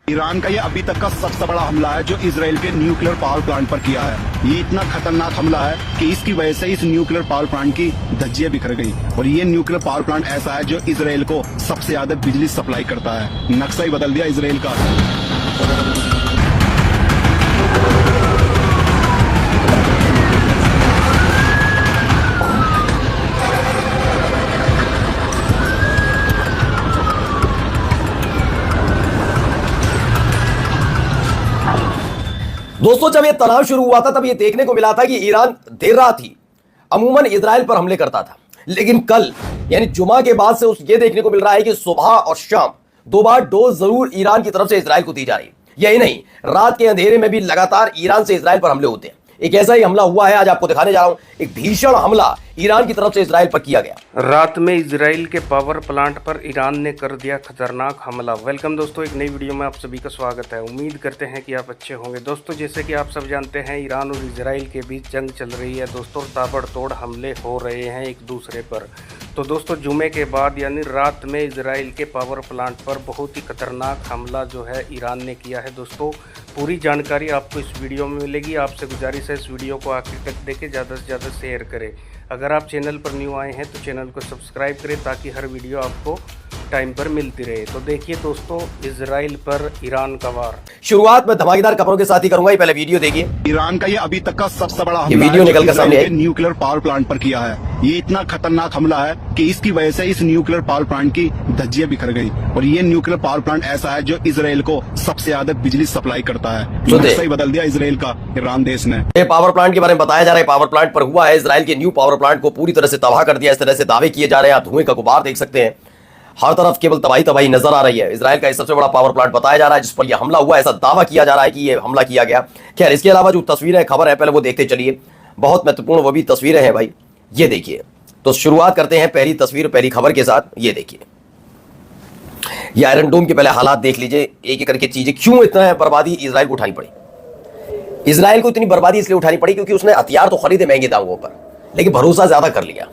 Iran का ये अभी तक का सबसे बड़ा हमला है जो इजराइल के न्यूक्लियर पावर प्लांट पर किया है। ये इतना खतरनाक हमला है कि इसकी वजह से इस न्यूक्लियर पावर प्लांट की धज्जियां बिखर गई। और ये न्यूक्लियर पावर प्लांट ऐसा है जो इजराइल को सबसे ज्यादा बिजली सप्लाई करता है। नक्शा ही बदल दिया इजराइल का। दोस्तों, जब ये तनाव शुरू हुआ था तब ये देखने को मिला था कि ईरान देर रात ही अमूमन इजराइल पर हमले करता था, लेकिन कल यानी जुमा के बाद से ये देखने को मिल रहा है कि सुबह और शाम दो बार डोज जरूर ईरान की तरफ से इजराइल को दी जा रही है। यही नहीं, रात के अंधेरे में भी लगातार ईरान से इजराइल पर हमले होते हैं। एक ऐसा ही हमला हुआ है, आज आपको दिखाने जा रहा हूं। एक भीषण हमला ईरान की तरफ से इजराइल पर किया गया। रात में इजराइल के पावर प्लांट पर ईरान ने कर दिया खतरनाक हमला। वेलकम दोस्तों, एक नई वीडियो में आप सभी का स्वागत है। उम्मीद करते हैं कि आप अच्छे होंगे। दोस्तों, जैसे कि आप सब जानते हैं, ईरान और इजराइल के बीच जंग चल रही है दोस्तों। ताबड़तोड़ हमले हो रहे हैं एक दूसरे पर। तो दोस्तों, जुमे के बाद यानी रात में इजराइल के पावर प्लांट पर बहुत ही खतरनाक हमला जो है ईरान ने किया है दोस्तों। पूरी जानकारी आपको इस वीडियो में मिलेगी। आपसे गुजारिश है इस वीडियो को आखिर तक देखें, ज़्यादा से ज़्यादा शेयर करें। अगर आप चैनल पर न्यू आए हैं तो चैनल को सब्सक्राइब करें ताकि हर वीडियो आपको टाइम पर मिलती रहे। तो देखिए दोस्तों, इजराइल पर ईरान का वार। शुरुआत में धमाकेदार खबरों के साथ ही करूंगा। पहले वीडियो देखिए। ईरान का ये अभी तक का सबसे बड़ा ये हमला वीडियो है निकल कर सामने आई। न्यूक्लियर पावर प्लांट पर किया है। ये इतना खतरनाक हमला है कि इसकी वजह से इस न्यूक्लियर पावर प्लांट की धज्जियां बिखर गई। और ये न्यूक्लियर पावर प्लांट ऐसा है जो इजराइल को सबसे ज्यादा बिजली सप्लाई करता है। नक्शा ही बदल दिया इजराइल का ईरान देश ने। ये पावर प्लांट के बारे में बताया जा रहा है। पावर प्लांट पर हुआ है, इजराइल के न्यू पावर प्लांट को पूरी तरह से तबाह कर दिया। इस तरह से दावे किए जा रहे हैं। आप धुएं का गुबार देख सकते हैं, हर तरफ केवल तबाही तबाही नजर आ रही है। इजराइल का सबसे बड़ा पावर प्लांट बताया जा रहा है जिस पर यह हमला हुआ, ऐसा दावा किया जा रहा है कि यह हमला किया गया। खैर, इसके अलावा जो तस्वीरें खबर है पहले वो देखते चलिए। बहुत महत्वपूर्ण वो भी तस्वीरें हैं भाई, ये देखिए। तो शुरुआत करते हैं पहली तस्वीर, पहली खबर के साथ। ये देखिए, ये आयरन डोम के पहले हालात देख लीजिए। एक एक करके चीजें, क्यों इतना बर्बादी इजराइल को उठानी पड़ी। इजराइल को इतनी बर्बादी इसलिए उठानी पड़ी क्योंकि उसने हथियार तो खरीदे महंगे दामों पर, लेकिन भरोसा ज्यादा कर लिया।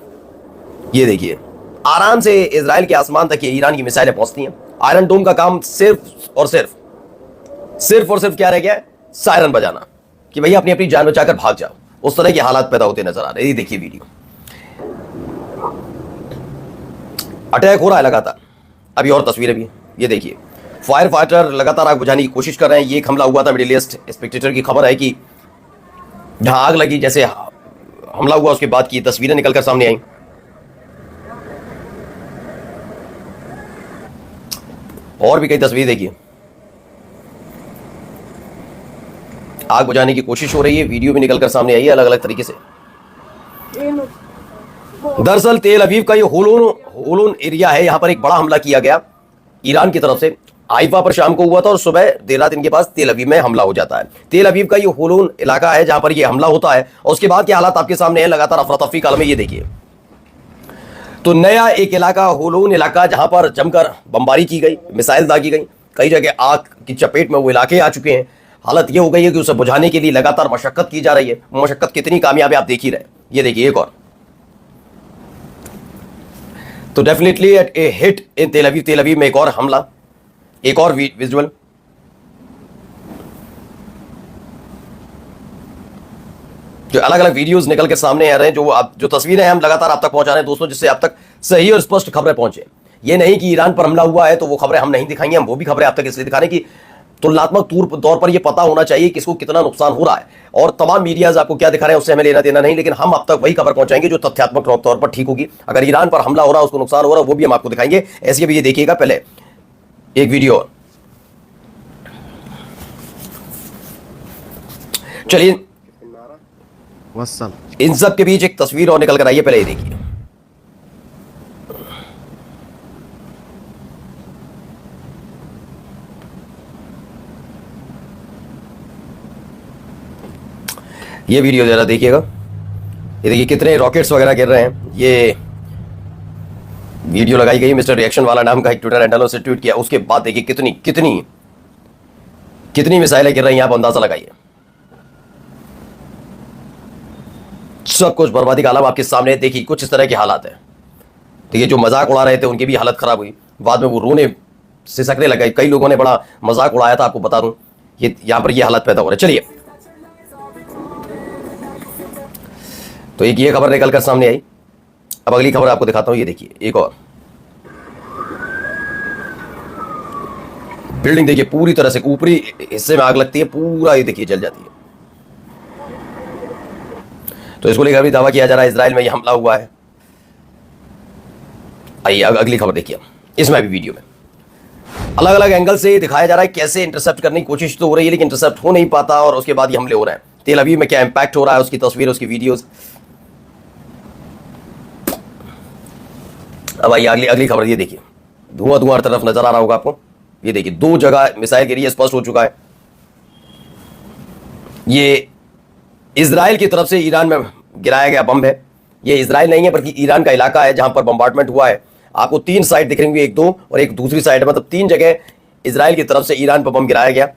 ये देखिए, आराम से इजराइल के आसमान तक ये ईरान की मिसाइलें पहुंचती हैं। आयरन डोम का काम सिर्फ और सिर्फ क्या रह गया है? सायरन बजाना कि भैया अपनी अपनी जान बचाकर भाग जाओ। उस तरह के हालात पैदा होते नजर आ रहे हैं। ये देखिए वीडियो, अटैक हो रहा है लगातार। अभी और तस्वीरें भी, ये देखिए। फायर फाइटर लगातार आग बुझाने की कोशिश कर रहे हैं। ये एक हमला हुआ था, मिडिल ईस्ट स्पेक्टेटर की खबर है कि जहां आग लगी, जैसे हमला हुआ उसके बाद की तस्वीरें निकलकर सामने आई। और भी कई तस्वीर देखिए, आग बुझाने की कोशिश हो रही है। वीडियो भी निकलकर सामने आई है अलग अलग तरीके से। दरअसल तेल अवीव का ये होलोन एरिया है, यहां पर एक बड़ा हमला किया गया ईरान की तरफ से। हाइफा पर शाम को हुआ था और सुबह देर रात इनके पास तेल अवीव में हमला हो जाता है। तेल अवीव का ये होलोन इलाका है जहां पर ये हमला होता है। और उसके बाद के हालात आपके सामने है, लगातार अफरा तफरी काल में। ये देखिए, तो नया एक इलाका, होलोन इलाका, जहां पर जमकर बमबारी की गई, मिसाइल दागी गई। कई जगह आग की चपेट में वो इलाके आ चुके हैं। हालत ये हो गई है कि उसे बुझाने के लिए लगातार मशक्कत की जा रही है। मशक्कत कितनी कामयाब है आप देख ही रहे। ये देखिए एक और, तो डेफिनेटली ए हिट इन तेल अवीव में एक और हमला, एक और विजुअल। जो अलग अलग वीडियोस निकल के सामने आ रहे हैं, जो तस्वीरें हैं हम लगातार आप तक पहुंचा रहे हैं दोस्तों, जिससे आप तक सही और स्पष्ट खबरें पहुंचे। ये नहीं कि ईरान पर हमला हुआ है तो वो खबरें हम नहीं दिखाएंगे। हम वो भी खबरें आप तक इसलिए दिखाने की तुलनात्मक तौर पर ये पता होना चाहिए किसको कितना नुकसान हो रहा है। और तमाम मीडियाज आपको क्या दिखा रहे हैं उससे हमें लेना देना नहीं, लेकिन हम आप तक वही खबर पहुंचाएंगे जो तथ्यात्मक तौर पर ठीक होगी। अगर ईरान पर हमला हो रहा है, उसको नुकसान हो रहा है, वो भी हम आपको दिखाएंगे। ऐसे भी ये देखिएगा। पहले एक वीडियो, चलिए इन सब के बीच एक तस्वीर और निकल कर आई है। पहले ये देखिए, ये वीडियो जरा देखिएगा। ये देखिए कितने रॉकेट्स वगैरह गिर रहे हैं। ये वीडियो लगाई गई मिस्टर रिएक्शन वाला नाम का एक ट्विटर हैंडल से ट्वीट किया। उसके बाद देखिए कितनी कितनी कितनी मिसाइलें गिर रही हैं, आप अंदाजा लगाइए। सब कुछ बर्बादी का आलम आपके सामने। देखिए कुछ इस तरह के हालात है। देखिए जो मजाक उड़ा रहे थे उनकी भी हालत खराब हुई। बाद में वो रोने सिसकने लगे। कई लोगों ने बड़ा मजाक उड़ाया था, आपको बता दूं ये यहां पर ये हालत पैदा हो रहा है। चलिए, तो एक ये खबर निकलकर सामने आई। अब अगली खबर आपको दिखाता हूं। ये देखिए, एक और बिल्डिंग देखिए, पूरी तरह से ऊपरी हिस्से में आग लगती है, पूरा ये देखिए जल जाती है। तो इसको लेकर भी दावा किया जा रहा है इजराइल में ये हमला हुआ है। आइए अगली खबर देखिए। इसमें भी वीडियो में अलग अलग एंगल से दिखाया जा रहा है कैसे इंटरसेप्ट करने की कोशिश तो हो रही है, लेकिन इंटरसेप्ट हो नहीं पाता और उसके बाद ये हमले हो रहे हैं। तेल अवीव में क्या इंपैक्ट हो रहा है, उसकी तस्वीर, उसकी वीडियोस। अब आइए अगली खबर। ये देखिए, धुआं धुआं हर तरफ नजर आ रहा होगा आपको। ये देखिए, 2 जगह मिसाइल गिरी है, स्पष्ट हो चुका है। ये इजराइल की तरफ से ईरान में गिराया गया बम है। ये इजराइल नहीं है बल्कि ईरान का इलाका है जहां पर बम्बार्टमेंट हुआ है। आपको 3 साइड दिख रही होंगी, 1 2 और एक दूसरी साइड, मतलब 3 जगह इजराइल की तरफ से ईरान पर बम गिराया गया।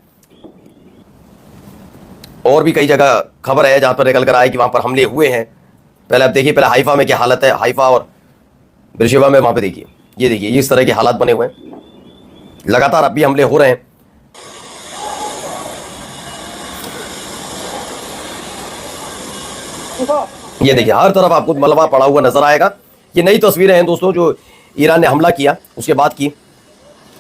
और भी कई जगह खबर है जहां पर निकल कर आए कि वहां पर हमले हुए हैं। पहले आप देखिए, पहले हाइफा में क्या हालत है, हाइफा और बेरशेबा में, वहां पे देखिए, ये देखिए, इस तरह के हालात बने हुए हैं। लगातार अब भी हमले हो रहे हैं। ये देखिए, हर तरफ आपको मलबा पड़ा हुआ नजर आएगा। ये नई तस्वीरें हैं दोस्तों जो ईरान ने हमला किया उसके बाद की।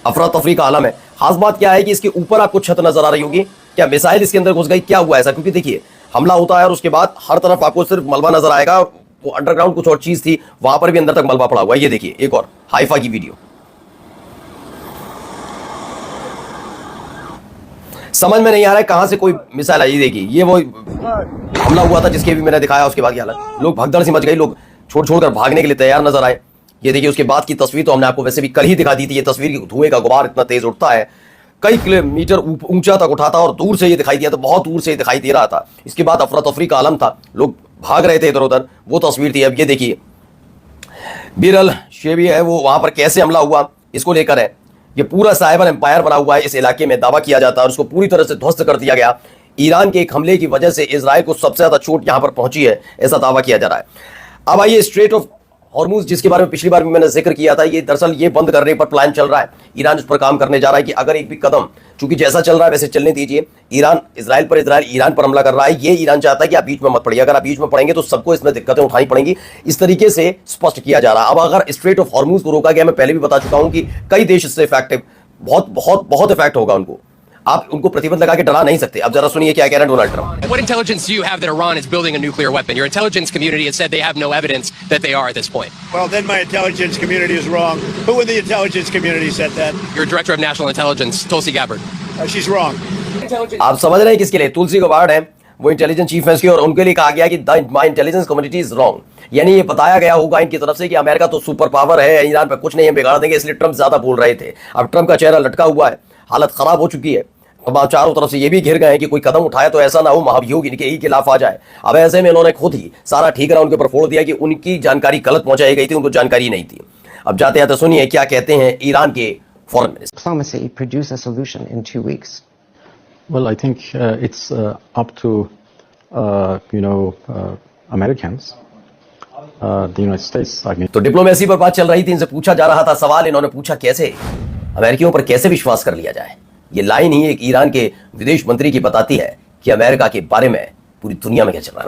अफरा तफरी का आलम है। खास बात क्या है कि इसके ऊपर आपको छत नजर आ रही होगी। क्या मिसाइल इसके अंदर घुस गई, क्या हुआ ऐसा? क्योंकि देखिए, हमला होता है और उसके बाद हर तरफ आपको सिर्फ मलबा नजर आएगा। वो अंडरग्राउंड कुछ और चीज थी, वहां पर भी अंदर तक मलबा पड़ा हुआ है। ये देखिए, एक और हाइफा की वीडियो। समझ में नहीं आ रहा है कहां से कोई मिसाइल आई। देखिए, ये वो हमला हुआ था जिसके भी मैंने दिखाया, उसके बाद की हालत। लोग भगदड़ से मच गई, लोग छोड़ कर भागने के लिए तैयार नजर आए। ये देखिए, उसके बाद की तस्वीर तो हमने आपको वैसे भी कल ही दिखा दी थी। ये तस्वीर, धुएं का गुबार इतना तेज उठता है, कई किलोमीटर ऊंचा तक उठाता और दूर से ये दिखाई दिया, तो बहुत दूर से ये दिखाई दे रहा था। इसके बाद अफरा तफरी का आलम था, लोग भाग रहे थे इधर उधर, वो तस्वीर थी। अब ये देखिए, बीर अल शेबी है वो, वहां पर कैसे हमला हुआ इसको लेकर है। ये पूरा साइबर एम्पायर बना हुआ है इस इलाके में, दावा किया जाता है, और उसको पूरी तरह से ध्वस्त कर दिया गया। ईरान के एक हमले की वजह से इजराइल को सबसे ज्यादा चोट यहां पर पहुंची है, ऐसा दावा किया जा रहा है। अब आइए, स्ट्रेट ऑफ हॉर्मुज, जिसके बारे में पिछली बार भी मैंने जिक्र किया था, ये दरअसल ये बंद करने पर प्लान चल रहा है। ईरान इस पर काम करने जा रहा है कि अगर एक भी कदम, चूंकि जैसा चल रहा है वैसे चलने दीजिए। ईरान इजराइल ईरान पर हमला कर रहा है, ये ईरान चाहता है कि आप बीच में मत पड़िए। अगर आप बीच में पड़ेंगे तो सबको इसमें दिक्कतें उठानी पड़ेंगी, इस तरीके से स्पष्ट किया जा रहा है। अब अगर स्ट्रेट ऑफ हॉर्मुज को रोका गया, मैं पहले भी बता चुका हूं कि कई देश इससे इफेक्टिव, बहुत इफेक्ट होगा उनको। आप उनको प्रतिबंध लगा के डरा नहीं सकते। अब जरा सुनिए क्या कह रहे हैं Donald Trump. What intelligence do you have that Iran is building a nuclear weapon? Your intelligence community has said they have no evidence that they are at this point. Well, then my intelligence community is wrong. Who in the intelligence community said that? Your director of national intelligence, Tulsi Gabbard. She's wrong. आप समझ रहे हैं किसके लिए? तुलसी Gabbard है, वो intelligence chief है इसकी, और उनके लिए कहा गया कि my intelligence community is wrong. यानी ये बताया गया होगा इनकी तरफ से कि अमेरिका तो सुपर पावर है, ईरान पर कुछ नहीं है, बिगाड़ देंगे, इसलिए ट्रंप ज्यादा बोल रहे थे। अब ट्रंप का चेहरा लटका हुआ है, हालत खराब हो चुकी है। अब आप चारों तरफ से ये भी घिर गए हैं कि कोई कदम उठाए तो ऐसा ना हो महाभियोग इनके ही खिलाफ आ जाए। अब ऐसे में इन्होंने खुद ही सारा ठीकरा उनके ऊपर फोड़ दिया कि उनकी जानकारी गलत पहुंचाई गई थी, उनको जानकारी नहीं थी। अब जाते जाते सुनिए क्या कहते हैं ईरान के foreign minister. Diplomacy produce a solution in 2 weeks. Well, I think it's up to Americans, the United States. I mean, तो डिप्लोमेसी पर बात चल रही थी, इनसे पूछा जा रहा था सवाल, इन्होंने पूछा कैसे अमेरिकियों पर कैसे विश्वास कर लिया जाए। ये लाइन ही एक ईरान के विदेश मंत्री की बताती है कि अमेरिका के बारे में पूरी दुनिया में क्या चल रहा है।